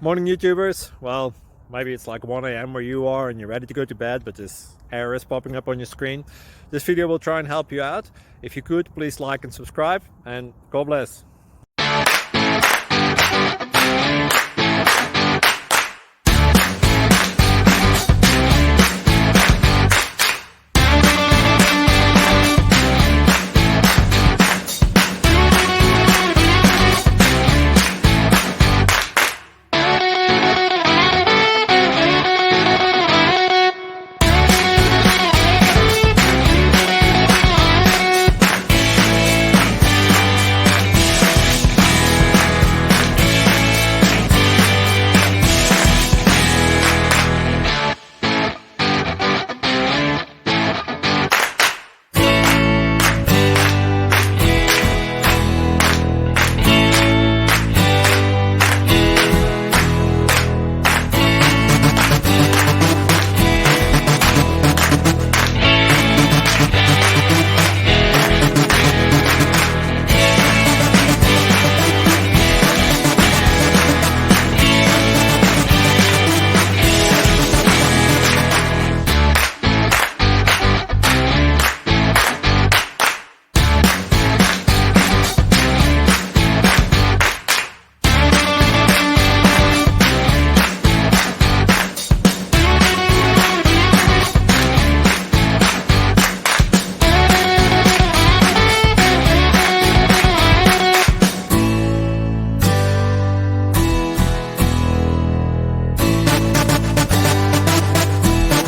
Morning YouTubers. Well, maybe it's like 1 a.m. where you are and you're ready to go to bed, but this error is popping up on your screen. This video will try and help you out. If you could, please like and subscribe, and God bless.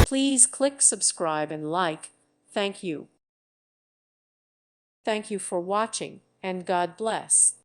Please click subscribe and like. Thank you. Thank you for watching, and God bless.